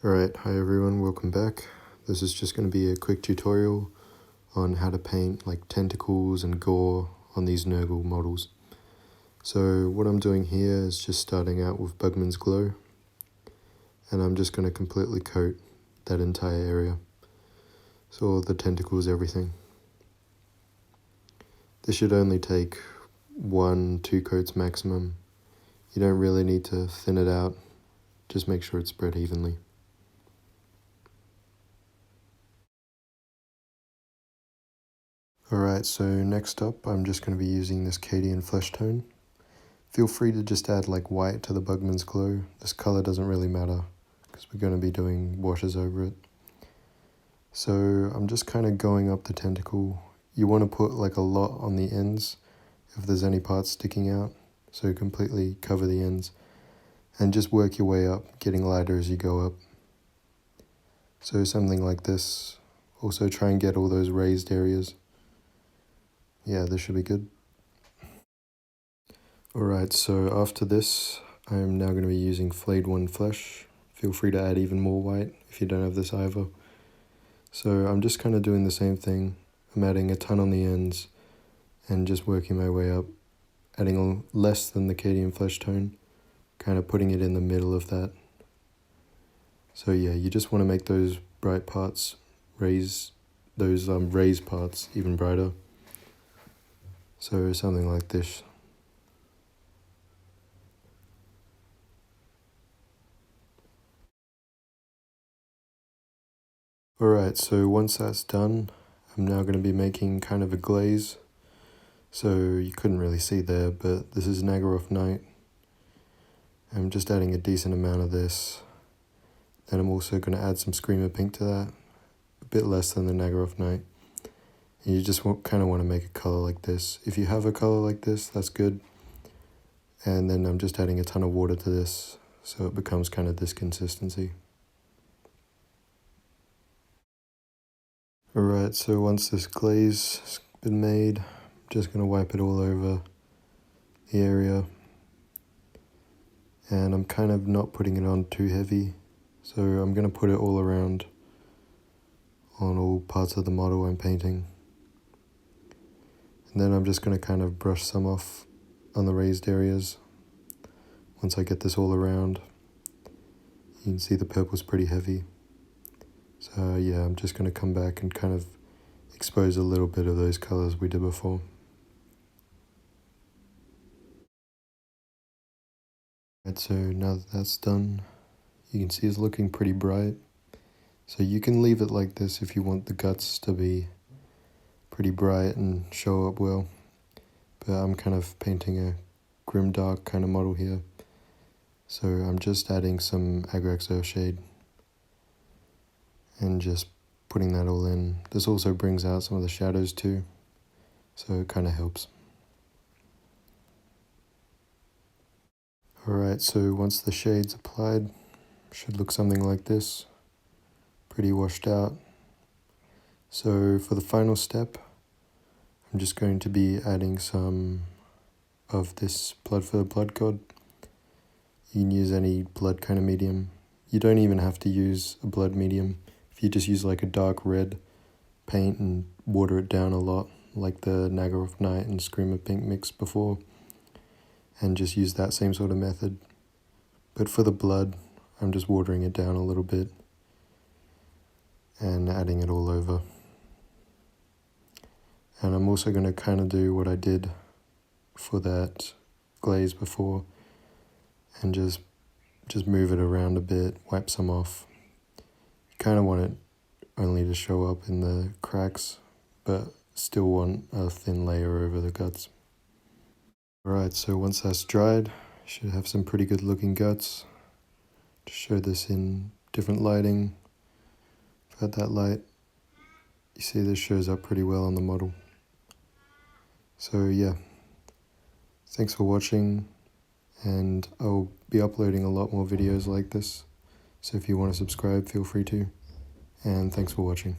Alright, hi everyone, welcome back. This is just going to be a quick tutorial on how to paint like tentacles and gore on these Nurgle models. So what I'm doing here is just starting out with Bugman's Glow, and I'm just going to completely coat that entire area. So all the tentacles, everything. This should only take 1-2 coats maximum. You don't really need to thin it out, just make sure it's spread evenly. Alright, so next up I'm just going to be using this Cadian Flesh Tone. Feel free to just add like white to the Bugman's Glow. This color doesn't really matter because we're going to be doing washes over it. So I'm just kind of going up the tentacle. You want to put like a lot on the ends if there's any parts sticking out. So completely cover the ends and just work your way up, getting lighter as you go up. So something like this. Also try and get all those raised areas. Yeah, this should be good. Alright, so after this, I'm now going to be using Flayed One Flesh. Feel free to add even more white if you don't have this either. So I'm just kind of doing the same thing. I'm adding a ton on the ends and just working my way up, adding less than the Cadian Flesh Tone, kind of putting it in the middle of that. So yeah, you just want to make those bright parts, raised parts even brighter. So something like this. Alright, so once that's done, I'm now going to be making kind of a glaze. So you couldn't really see there, but this is Naggaroth Night. I'm just adding a decent amount of this. Then I'm also going to add some Screamer Pink to that, a bit less than the Naggaroth Night. And you just kind of want to make a color like this. If you have a color like this, that's good. And then I'm just adding a ton of water to this, so it becomes kind of this consistency. Alright, so once this glaze has been made, I'm just going to wipe it all over the area. And I'm kind of not putting it on too heavy, so I'm going to put it all around on all parts of the model I'm painting. And then I'm just going to kind of brush some off on the raised areas. Once I get this all around, you can see the purple's pretty heavy. So yeah, I'm just going to come back and kind of expose a little bit of those colors we did before. Right, so now that that's done, you can see it's looking pretty bright. So you can leave it like this if you want the guts to be pretty bright and show up well. But I'm kind of painting a grimdark kind of model here. So I'm just adding some Agrax Earthshade and just putting that all in. This also brings out some of the shadows too, so it kind of helps. Alright, so once the shade's applied, should look something like this. Pretty washed out. So for the final step, I'm just going to be adding some of this Blood for the Blood God. You can use any blood kind of medium. You don't even have to use a blood medium. If you just use like a dark red paint and water it down a lot, like the Naggaroth Night and Screamer Pink mix before, and just use that same sort of method. But for the blood, I'm just watering it down a little bit and adding it all over. And I'm also going to kind of do what I did for that glaze before and just move it around a bit, wipe some off. You kind of want it only to show up in the cracks, but still want a thin layer over the guts. Alright, so once that's dried, you should have some pretty good looking guts. To show this in different lighting. At that light, you see this shows up pretty well on the model. So yeah, thanks for watching, and I'll be uploading a lot more videos like this, so if you want to subscribe, feel free to, and thanks for watching.